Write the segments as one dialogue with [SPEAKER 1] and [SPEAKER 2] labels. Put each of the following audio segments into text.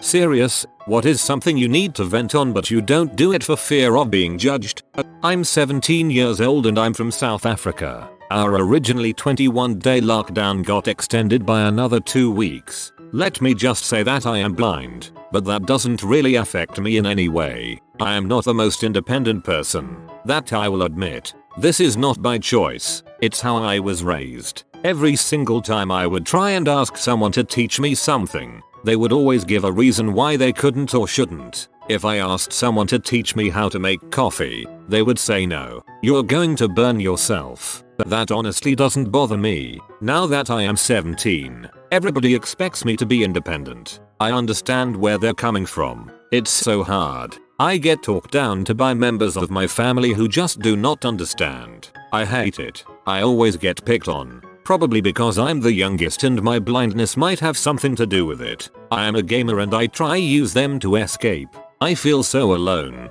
[SPEAKER 1] Serious, what is something you need to vent on but you don't do it for fear of being judged? I'm 17 years old and I'm from South Africa. Our originally 21-day lockdown got extended by another 2 weeks. Let me just say that I am blind, but that doesn't really affect me in any way. I am not the most independent person. That I will admit. This is not by choice, it's how I was raised. Every single time I would try and ask someone to teach me something, they would always give a reason why they couldn't or shouldn't. If I asked someone to teach me how to make coffee, they would say no, you're going to burn yourself. That honestly doesn't bother me. Now that I am 17, everybody expects me to be independent. I understand where they're coming from. It's so hard. I get talked down to by members of my family who just do not understand. I hate it. I always get picked on. Probably because I'm the youngest and my blindness might have something to do with it. I am a gamer and I try use them to escape. I feel so alone.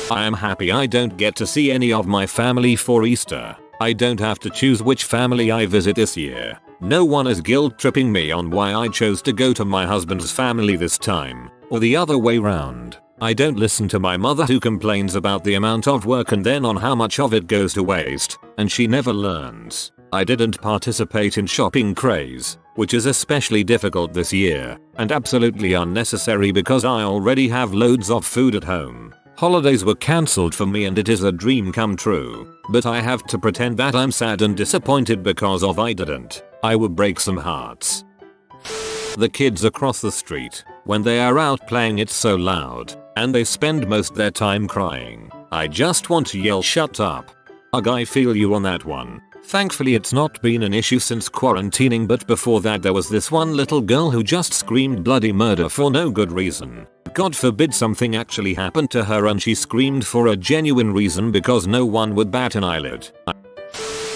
[SPEAKER 1] I am happy I don't get to see any of my family for Easter. I don't have to choose which family I visit this year. No one is guilt tripping me on why I chose to go to my husband's family this time, or the other way round. I don't listen to my mother who complains about the amount of work and then on how much of it goes to waste, and she never learns. I didn't participate in shopping craze, which is especially difficult this year, and absolutely unnecessary because I already have loads of food at home. Holidays were cancelled for me and it is a dream come true, but I have to pretend that I'm sad and disappointed because of I didn't. I would break some hearts. The kids across the street, when they are out playing it's so loud, and they spend most their time crying. I just want to yell shut up. Ugh, I feel you on that one. Thankfully it's not been an issue since quarantining, but before that there was this one little girl who just screamed bloody murder for no good reason. God forbid something actually happened to her and she screamed for a genuine reason because no one would bat an eyelid.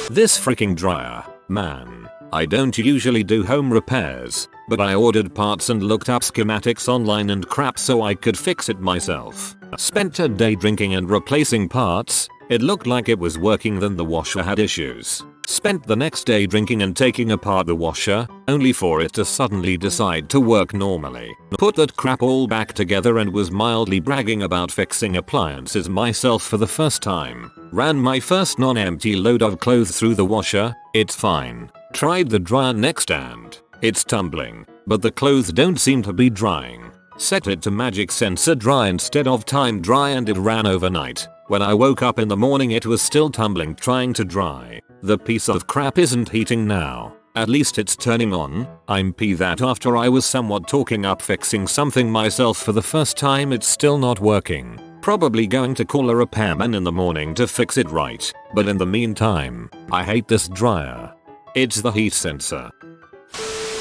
[SPEAKER 1] This freaking dryer, man. I don't usually do home repairs, but I ordered parts and looked up schematics online and crap so I could fix it myself. Spent a day drinking and replacing parts. It looked like it was working, then the washer had issues. Spent the next day drinking and taking apart the washer, only for it to suddenly decide to work normally. Put that crap all back together and was mildly bragging about fixing appliances myself for the first time. Ran my first non-empty load of clothes through the washer, it's fine. Tried the dryer next and it's tumbling, but the clothes don't seem to be drying. Set it to magic sensor dry instead of time dry and it ran overnight. When I woke up in the morning it was still tumbling trying to dry. The piece of crap isn't heating now. At least it's turning on. I'm peeved that after I was somewhat talking up fixing something myself for the first time it's still not working. Probably going to call a repairman in the morning to fix it right. But in the meantime, I hate this dryer. It's the heat sensor.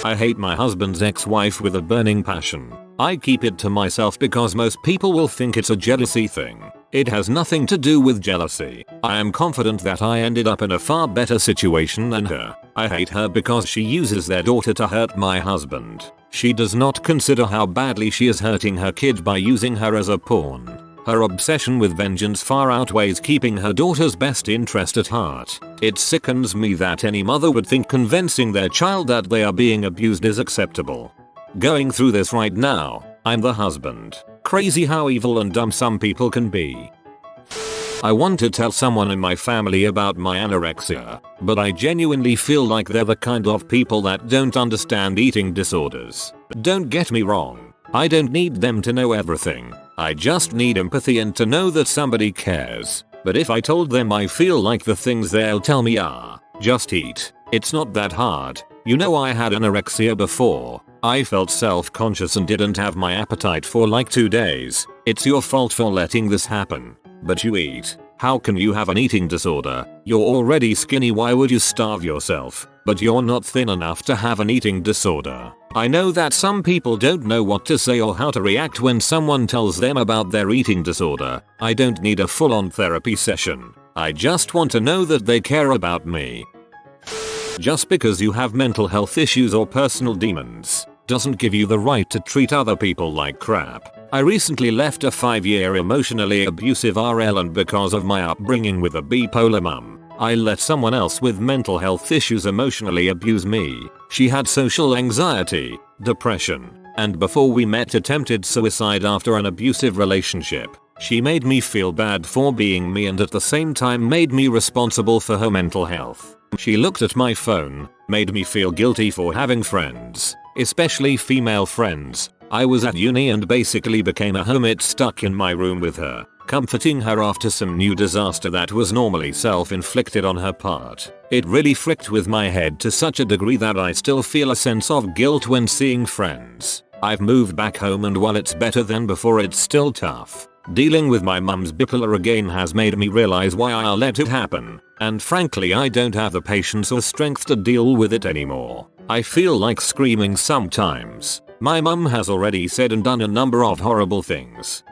[SPEAKER 1] I hate my husband's ex-wife with a burning passion. I keep it to myself because most people will think it's a jealousy thing. It has nothing to do with jealousy. I am confident that I ended up in a far better situation than her. I hate her because she uses their daughter to hurt my husband. She does not consider how badly she is hurting her kid by using her as a pawn. Her obsession with vengeance far outweighs keeping her daughter's best interest at heart. It sickens me that any mother would think convincing their child that they are being abused is acceptable. Going through this right now, I'm the husband. Crazy how evil and dumb some people can be. I want to tell someone in my family about my anorexia, but I genuinely feel like they're the kind of people that don't understand eating disorders. Don't get me wrong, I don't need them to know everything. I just need empathy and to know that somebody cares. But if I told them I feel like the things they'll tell me are, just eat. It's not that hard. You know, I had anorexia before. I felt self-conscious and didn't have my appetite for like 2 days. It's your fault for letting this happen. But you eat. How can you have an eating disorder? You're already skinny, why would you starve yourself? But you're not thin enough to have an eating disorder. I know that some people don't know what to say or how to react when someone tells them about their eating disorder. I don't need a full-on therapy session. I just want to know that they care about me. Just because you have mental health issues or personal demons doesn't give you the right to treat other people like crap. I recently left a 5-year emotionally abusive RL, and because of my upbringing with a bipolar mum, I let someone else with mental health issues emotionally abuse me. She had social anxiety, depression, and before we met attempted suicide after an abusive relationship. She made me feel bad for being me and at the same time made me responsible for her mental health. She looked at my phone, made me feel guilty for having friends, especially female friends. I was at uni and basically became a hermit stuck in my room with her, comforting her after some new disaster that was normally self-inflicted on her part. It really fricked with my head to such a degree that I still feel a sense of guilt when seeing friends. I've moved back home and while it's better than before, it's still tough. Dealing with my mum's bipolar again has made me realize why I let it happen, and frankly I don't have the patience or strength to deal with it anymore. I feel like screaming sometimes. My mum has already said and done a number of horrible things.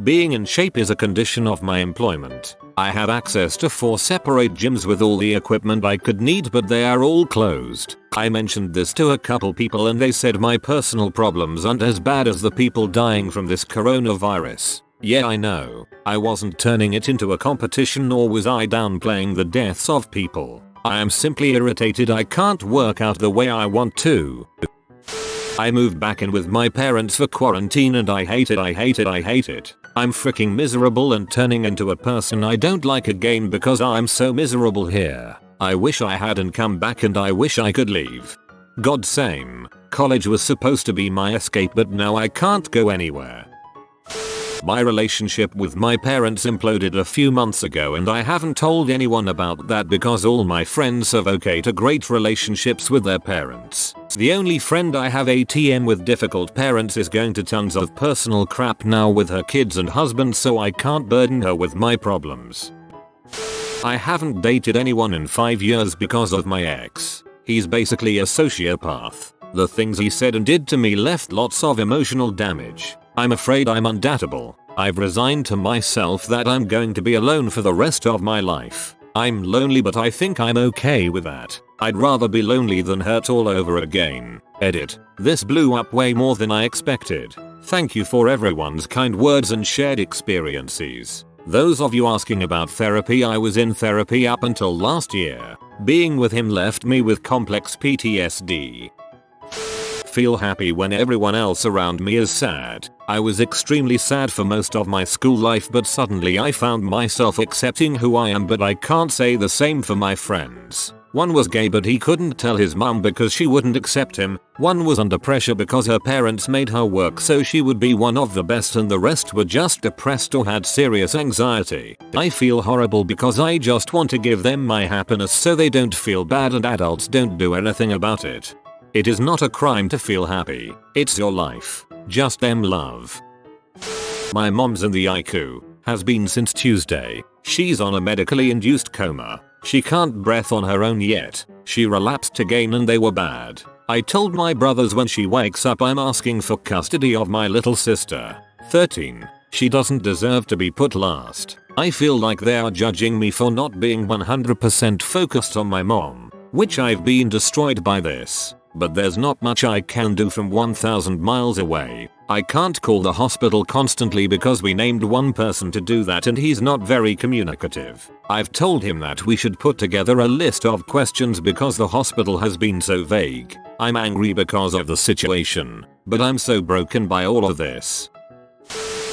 [SPEAKER 1] Being in shape is a condition of my employment. I have access to 4 separate gyms with all the equipment I could need, but they are all closed. I mentioned this to a couple people and they said my personal problems aren't as bad as the people dying from this coronavirus. Yeah, I know. I wasn't turning it into a competition nor was I downplaying the deaths of people. I am simply irritated I can't work out the way I want to. I moved back in with my parents for quarantine and I hate it. I'm freaking miserable and turning into a person I don't like again because I'm so miserable here. I wish I hadn't come back and I wish I could leave. God same. College was supposed to be my escape but now I can't go anywhere. My relationship with my parents imploded a few months ago and I haven't told anyone about that because all my friends have okay to great relationships with their parents. The only friend I have ATM with difficult parents is going to tons of personal crap now with her kids and husband, so I can't burden her with my problems. I haven't dated anyone in 5 years because of my ex. He's basically a sociopath. The things he said and did to me left lots of emotional damage. I'm afraid I'm undateable. I've resigned to myself that I'm going to be alone for the rest of my life. I'm lonely but I think I'm okay with that. I'd rather be lonely than hurt all over again. Edit. This blew up way more than I expected. Thank you for everyone's kind words and shared experiences. Those of you asking about therapy, I was in therapy up until last year. Being with him left me with complex PTSD. Feel happy when everyone else around me is sad. I was extremely sad for most of my school life, but suddenly I found myself accepting who I am, but I can't say the same for my friends. One was gay but he couldn't tell his mum because she wouldn't accept him. One was under pressure because her parents made her work so she would be one of the best, and the rest were just depressed or had serious anxiety. I feel horrible because I just want to give them my happiness so they don't feel bad and adults don't do anything about it. It is not a crime to feel happy. It's your life. Just them love. My mom's in the ICU. Has been since Tuesday. She's on a medically induced coma. She can't breathe on her own yet. She relapsed again and they were bad. I told my brothers when she wakes up I'm asking for custody of my little sister. 13. She doesn't deserve to be put last. I feel like they are judging me for not being 100% focused on my mom, which I've been destroyed by this. But there's not much I can do from 1,000 miles away. I can't call the hospital constantly because we named one person to do that and he's not very communicative. I've told him that we should put together a list of questions because the hospital has been so vague. I'm angry because of the situation, but I'm so broken by all of this.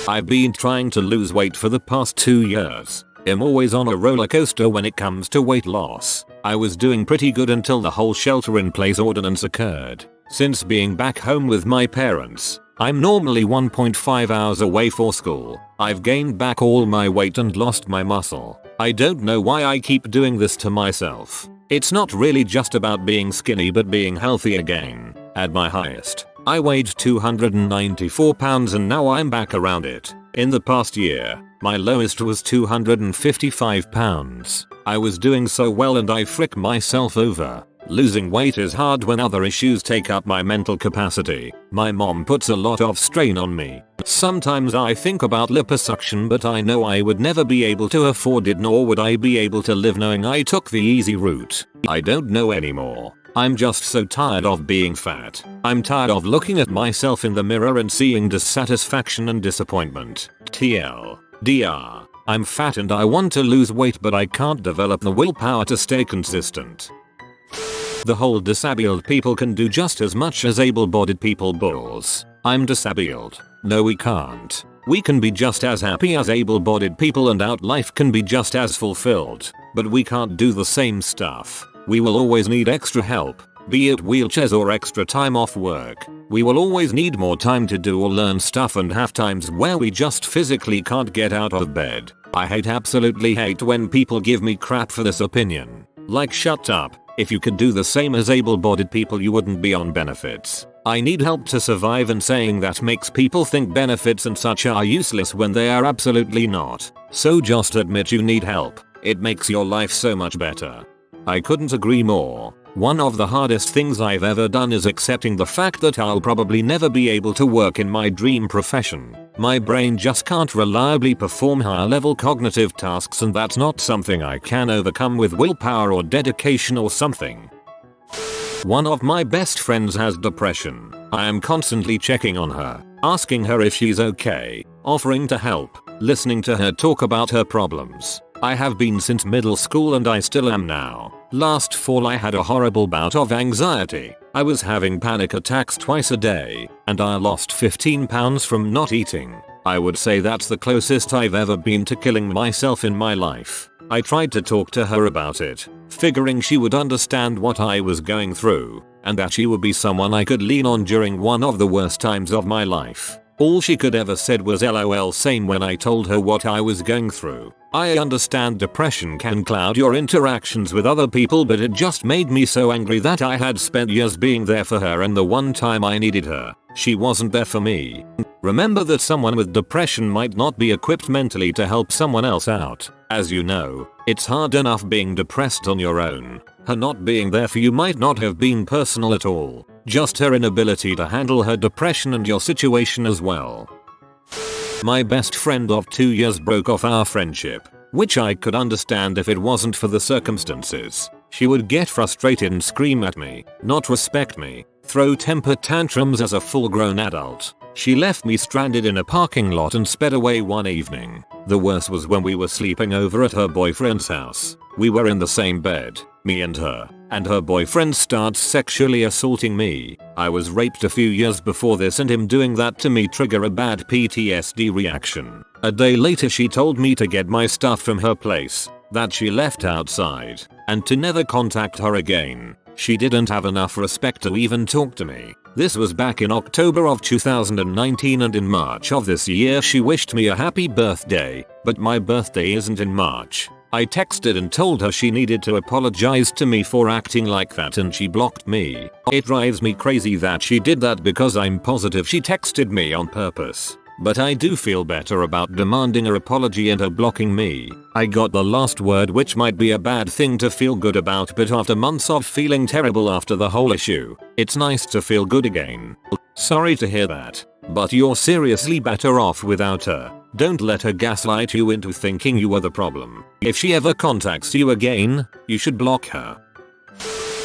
[SPEAKER 1] I've been trying to lose weight for the past 2 years. I'm always on a roller coaster when it comes to weight loss. I was doing pretty good until the whole shelter-in-place ordinance occurred. Since being back home with my parents, I'm normally 1.5 hours away for school. I've gained back all my weight and lost my muscle. I don't know why I keep doing this to myself. It's not really just about being skinny but being healthy again. At my highest, I weighed 294 pounds and now I'm back around it. In the past year, my lowest was 255 pounds. I was doing so well and I frick myself over. Losing weight is hard when other issues take up my mental capacity. My mom puts a lot of strain on me. Sometimes I think about liposuction but I know I would never be able to afford it, nor would I be able to live knowing I took the easy route. I don't know anymore. I'm just so tired of being fat. I'm tired of looking at myself in the mirror and seeing dissatisfaction and disappointment. TLDR. I'm fat and I want to lose weight but I can't develop the willpower to stay consistent. the whole disabled people can do just as much as able-bodied people balls. I'm disabled. No, we can't. We can be just as happy as able-bodied people and our life can be just as fulfilled. But we can't do the same stuff. We will always need extra help, be it wheelchairs or extra time off work. We will always need more time to do or learn stuff and have times where we just physically can't get out of bed. I absolutely hate when people give me crap for this opinion. Like, shut up. If you could do the same as able-bodied people, you wouldn't be on benefits. I need help to survive, and saying that makes people think benefits and such are useless when they are absolutely not. So just admit you need help. It makes your life so much better. I couldn't agree more. One of the hardest things I've ever done is accepting the fact that I'll probably never be able to work in my dream profession. My brain just can't reliably perform higher level cognitive tasks, and that's not something I can overcome with willpower or dedication or something. One of my best friends has depression. I am constantly checking on her, asking her if she's okay, offering to help, listening to her talk about her problems. I have been since middle school and I still am now. Last fall I had a horrible bout of anxiety. I was having panic attacks twice a day, and I lost 15 pounds from not eating. I would say that's the closest I've ever been to killing myself in my life. I tried to talk to her about it, figuring she would understand what I was going through, and that she would be someone I could lean on during one of the worst times of my life. All she could ever said was LOL same when I told her what I was going through. I understand depression can cloud your interactions with other people, but it just made me so angry that I had spent years being there for her, and the one time I needed her, she wasn't there for me. Remember that someone with depression might not be equipped mentally to help someone else out. As you know, it's hard enough being depressed on your own. Her not being there for you might not have been personal at all, just her inability to handle her depression and your situation as well. My best friend of 2 years broke off our friendship, which I could understand if it wasn't for the circumstances. She would get frustrated and scream at me, not respect me, throw temper tantrums as a full-grown adult. She left me stranded in a parking lot and sped away one evening. The worst was when we were sleeping over at her boyfriend's house. We were in the same bed, me and her boyfriend starts sexually assaulting me. I was raped a few years before this, and him doing that to me trigger a bad PTSD reaction. A day later she told me to get my stuff from her place, that she left outside, and to never contact her again. She didn't have enough respect to even talk to me. This was back in October of 2019, and in March of this year she wished me a happy birthday, but my birthday isn't in March. I texted and told her she needed to apologize to me for acting like that, and she blocked me. It drives me crazy that she did that because I'm positive she texted me on purpose. But I do feel better about demanding her apology and her blocking me. I got the last word, which might be a bad thing to feel good about, but after months of feeling terrible after the whole issue, it's nice to feel good again. Sorry to hear that, but you're seriously better off without her. Don't let her gaslight you into thinking you are the problem. If she ever contacts you again, you should block her.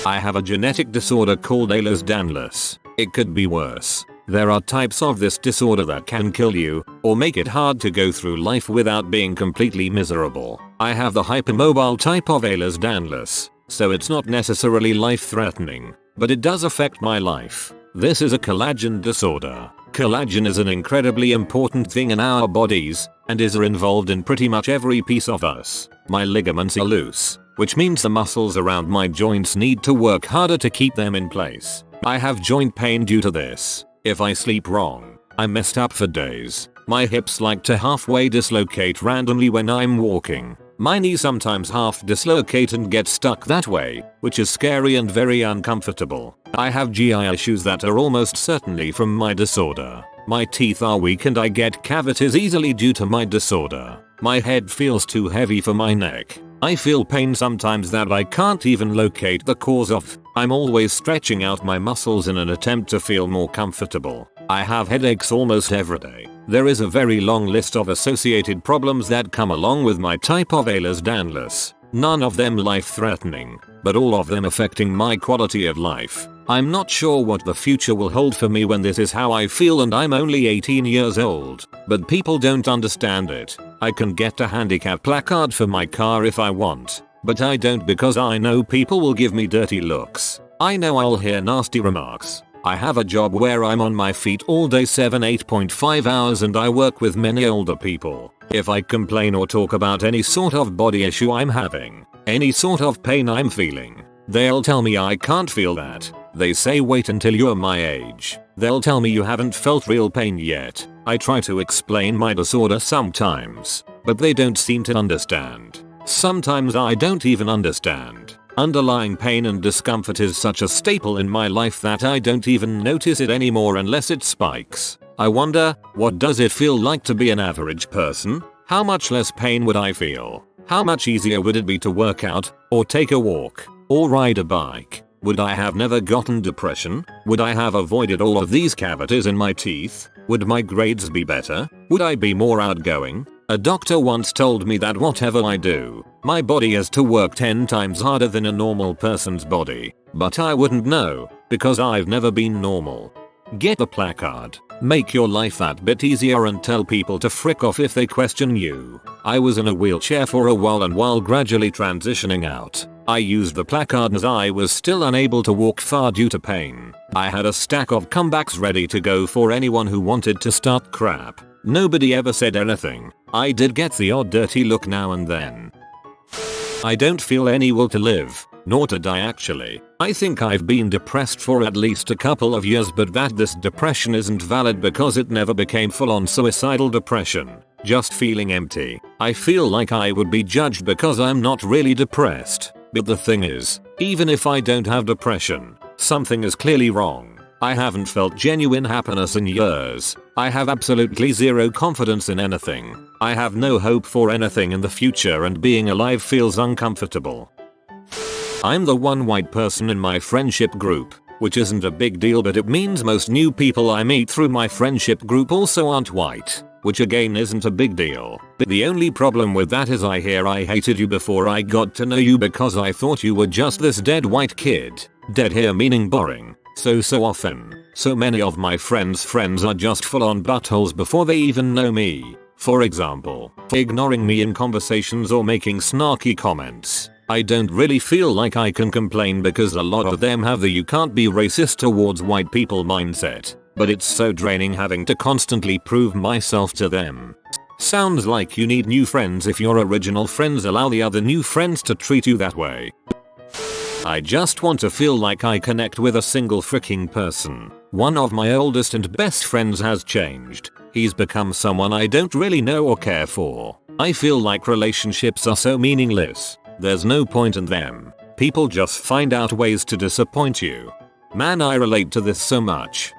[SPEAKER 1] I have a genetic disorder called Ehlers-Danlos. It could be worse. There are types of this disorder that can kill you, or make it hard to go through life without being completely miserable. I have the hypermobile type of Ehlers-Danlos, so it's not necessarily life-threatening, but it does affect my life. This is a collagen disorder. Collagen is an incredibly important thing in our bodies, and is involved in pretty much every piece of us. My ligaments are loose, which means the muscles around my joints need to work harder to keep them in place. I have joint pain due to this. If I sleep wrong, I'm messed up for days. My hips like to halfway dislocate randomly when I'm walking. My knees sometimes half dislocate and get stuck that way, which is scary and very uncomfortable. I have GI issues that are almost certainly from my disorder. My teeth are weak and I get cavities easily due to my disorder. My head feels too heavy for my neck. I feel pain sometimes that I can't even locate the cause of. I'm always stretching out my muscles in an attempt to feel more comfortable. I have headaches almost every day. There is a very long list of associated problems that come along with my type of Ehlers-Danlos. None of them life-threatening, but all of them affecting my quality of life. I'm not sure what the future will hold for me when this is how I feel, and I'm only 18 years old. But people don't understand it. I can get a handicap placard for my car if I want, but I don't because I know people will give me dirty looks. I know I'll hear nasty remarks. I have a job where I'm on my feet all day 8.5 hours and I work with many older people. If I complain or talk about any sort of body issue I'm having, any sort of pain I'm feeling, they'll tell me I can't feel that. They say wait until you're my age. They'll tell me you haven't felt real pain yet. I try to explain my disorder sometimes, but they don't seem to understand. Sometimes I don't even understand. Underlying pain and discomfort is such a staple in my life that I don't even notice it anymore unless it spikes. I wonder, what does it feel like to be an average person? How much less pain would I feel? How much easier would it be to work out, or take a walk, or ride a bike? Would I have never gotten depression? Would I have avoided all of these cavities in my teeth? Would my grades be better? Would I be more outgoing? A doctor once told me that whatever I do, my body has to work 10 times harder than a normal person's body. But I wouldn't know, because I've never been normal. Get a placard. Make your life that bit easier and tell people to frick off if they question you. I was in a wheelchair for a while, and while gradually transitioning out, I used the placard as I was still unable to walk far due to pain. I had a stack of comebacks ready to go for anyone who wanted to start crap. Nobody ever said anything. I did get the odd dirty look now and then. I don't feel any will to live, nor to die actually. I think I've been depressed for at least a couple of years, but that this depression isn't valid because it never became full-on suicidal depression. Just feeling empty. I feel like I would be judged because I'm not really depressed. But the thing is, even if I don't have depression, something is clearly wrong. I haven't felt genuine happiness in years. I have absolutely zero confidence in anything. I have no hope for anything in the future, and being alive feels uncomfortable. I'm the one white person in my friendship group, which isn't a big deal, but it means most new people I meet through my friendship group also aren't white, which again isn't a big deal. But the only problem with that is I hear I hated you before I got to know you because I thought you were just this dead white kid. Dead here meaning boring. So often, so many of my friends' friends are just full-on buttholes before they even know me. For example, ignoring me in conversations or making snarky comments. I don't really feel like I can complain because a lot of them have the "you can't be racist towards white people" mindset. But it's so draining having to constantly prove myself to them. Sounds like you need new friends if your original friends allow the other new friends to treat you that way. I just want to feel like I connect with a single freaking person. One of my oldest and best friends has changed. He's become someone I don't really know or care for. I feel like relationships are so meaningless. There's no point in them. People just find out ways to disappoint you. Man, I relate to this so much.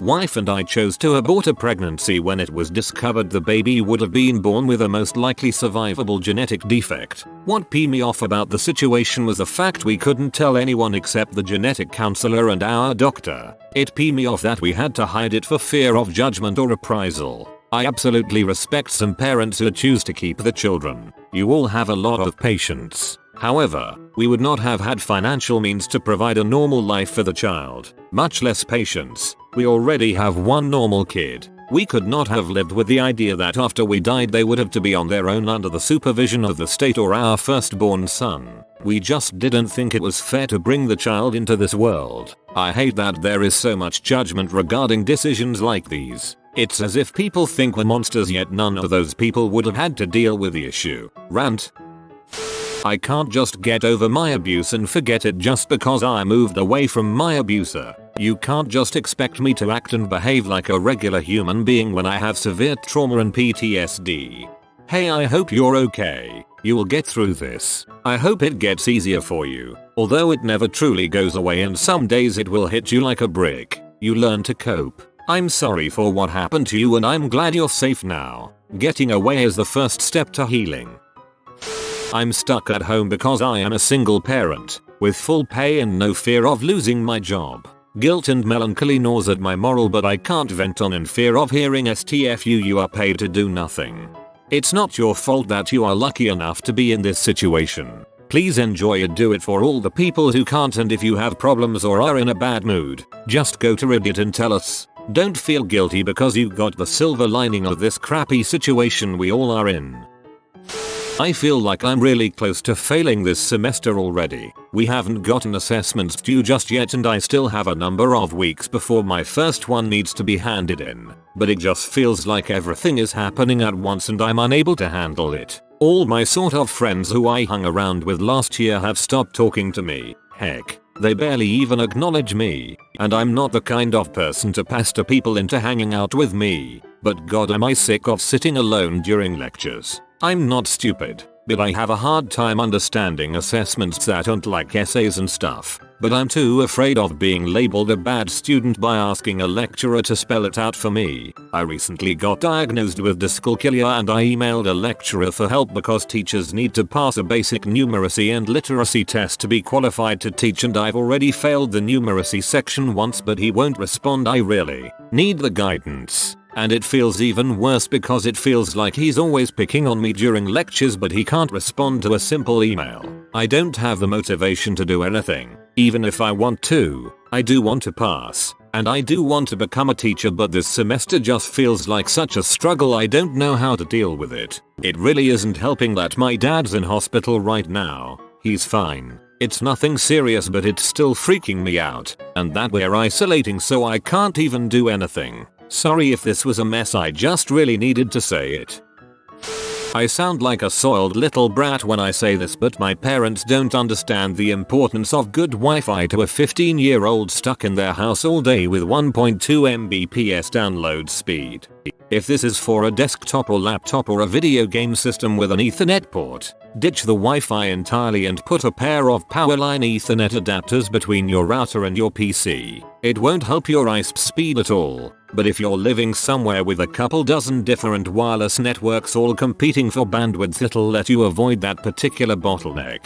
[SPEAKER 1] Wife and I chose to abort a pregnancy when it was discovered the baby would have been born with a most likely survivable genetic defect. What peed me off about the situation was the fact we couldn't tell anyone except the genetic counselor and our doctor. It peed me off that we had to hide it for fear of judgment or reprisal. I absolutely respect some parents who choose to keep the children. You all have a lot of patience. However, we would not have had financial means to provide a normal life for the child, much less patience. We already have one normal kid. We could not have lived with the idea that after we died they would have to be on their own under the supervision of the state or our firstborn son. We just didn't think it was fair to bring the child into this world. I hate that there is so much judgment regarding decisions like these. It's as if people think we're monsters, yet none of those people would have had to deal with the issue. Rant. I can't just get over my abuse and forget it just because I moved away from my abuser. You can't just expect me to act and behave like a regular human being when I have severe trauma and PTSD. Hey, I hope you're okay. You will get through this. I hope it gets easier for you. Although it never truly goes away and some days it will hit you like a brick. You learn to cope. I'm sorry for what happened to you and I'm glad you're safe now. Getting away is the first step to healing. I'm stuck at home because I am a single parent, with full pay and no fear of losing my job. Guilt and melancholy gnaws at my moral, but I can't vent on in fear of hearing STFU, you are paid to do nothing. It's not your fault that you are lucky enough to be in this situation. Please enjoy it, do it for all the people who can't, and if you have problems or are in a bad mood, just go to Reddit and tell us. Don't feel guilty because you got the silver lining of this crappy situation we all are in. I feel like I'm really close to failing this semester already. We haven't gotten assessments due just yet and I still have a number of weeks before my first one needs to be handed in. But it just feels like everything is happening at once and I'm unable to handle it. All my sort of friends who I hung around with last year have stopped talking to me. Heck, they barely even acknowledge me. And I'm not the kind of person to pester people into hanging out with me. But god am I sick of sitting alone during lectures. I'm not stupid, but I have a hard time understanding assessments that aren't like essays and stuff. But I'm too afraid of being labeled a bad student by asking a lecturer to spell it out for me. I recently got diagnosed with dyscalculia and I emailed a lecturer for help because teachers need to pass a basic numeracy and literacy test to be qualified to teach and I've already failed the numeracy section once but he won't respond. I really need the guidance. And it feels even worse because it feels like he's always picking on me during lectures but he can't respond to a simple email. I don't have the motivation to do anything, even if I want to. I do want to pass, and I do want to become a teacher but this semester just feels like such a struggle. I don't know how to deal with it. It really isn't helping that my dad's in hospital right now. He's fine. It's nothing serious but it's still freaking me out, and that we're isolating so I can't even do anything. Sorry if this was a mess, I just really needed to say it. I sound like a soiled little brat when I say this but my parents don't understand the importance of good Wi-Fi to a 15-year-old stuck in their house all day with 1.2 Mbps download speed. If this is for a desktop or laptop or a video game system with an Ethernet port, ditch the Wi-Fi entirely and put a pair of powerline Ethernet adapters between your router and your PC. It won't help your ISP speed at all, but if you're living somewhere with a couple dozen different wireless networks all competing for bandwidth, it'll let you avoid that particular bottleneck.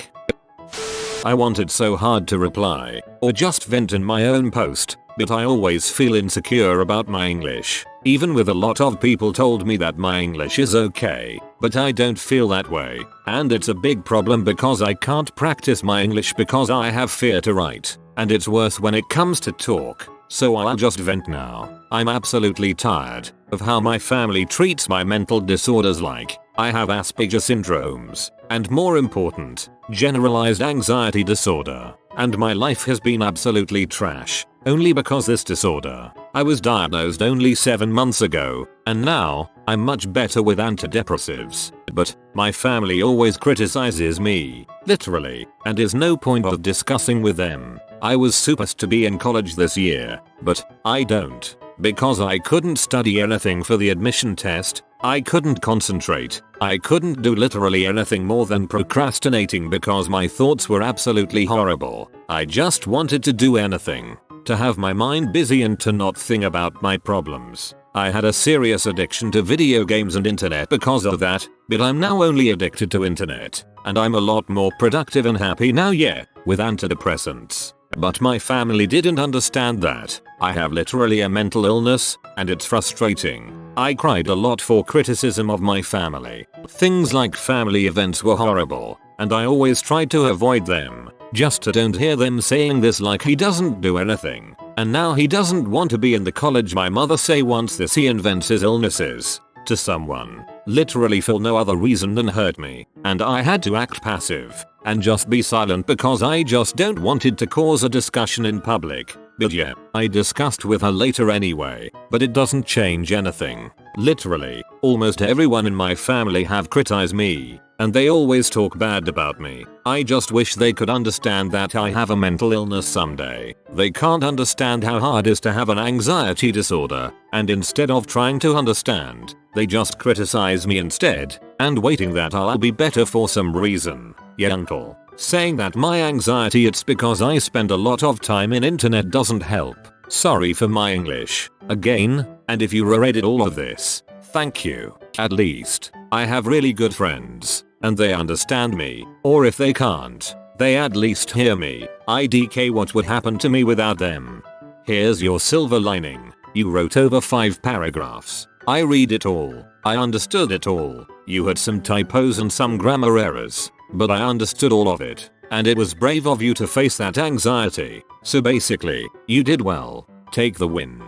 [SPEAKER 1] I wanted so hard to reply, or just vent in my own post, but I always feel insecure about my English. Even with a lot of people told me that my English is okay, but I don't feel that way, and it's a big problem because I can't practice my English because I have fear to write, and it's worse when it comes to talk, so I'll just vent now. I'm absolutely tired of how my family treats my mental disorders like I have Asperger's syndromes, and more important, generalized anxiety disorder, and my life has been absolutely trash, only because this disorder. I was diagnosed only 7 months ago, and now, I'm much better with antidepressives. But, my family always criticizes me, literally, and is no point of discussing with them. I was supposed to be in college this year, but, I don't. Because I couldn't study anything for the admission test, I couldn't concentrate, I couldn't do literally anything more than procrastinating because my thoughts were absolutely horrible. I just wanted to do anything, to have my mind busy and to not think about my problems. I had a serious addiction to video games and internet because of that, but I'm now only addicted to internet, and I'm a lot more productive and happy now, yeah, with antidepressants. But my family didn't understand that. I have literally a mental illness, and it's frustrating. I cried a lot for criticism of my family. Things like family events were horrible, and I always tried to avoid them, just to don't hear them saying this like he doesn't do anything. And now he doesn't want to be in the college my mother say once this he invents his illnesses to someone, literally for no other reason than hurt me, and I had to act passive and just be silent because I just don't wanted to cause a discussion in public. But yeah, I discussed with her later anyway, but it doesn't change anything. Literally, almost everyone in my family have criticized me, and they always talk bad about me. I just wish they could understand that I have a mental illness someday. They can't understand how hard it is to have an anxiety disorder, and instead of trying to understand, they just criticize me instead, and waiting that I'll be better for some reason. Yeah, uncle. Saying that my anxiety it's because I spend a lot of time in internet doesn't help. Sorry for my English, again, and if you reread all of this, thank you. At least, I have really good friends, and they understand me, or if they can't, they at least hear me. IDK, what would happen to me without them? Here's your silver lining. You wrote over 5 paragraphs. I read it all. I understood it all. You had some typos and some grammar errors, but I understood all of it, and it was brave of you to face that anxiety. So basically, you did well. Take the win.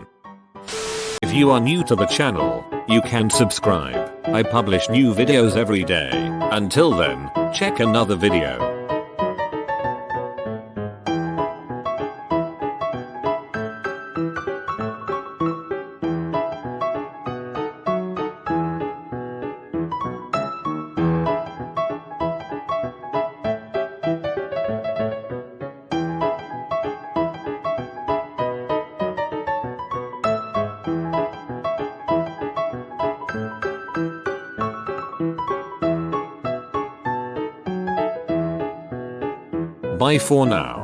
[SPEAKER 1] If you are new to the channel, you can subscribe. I publish new videos every day. Until then, check another video. Bye for now.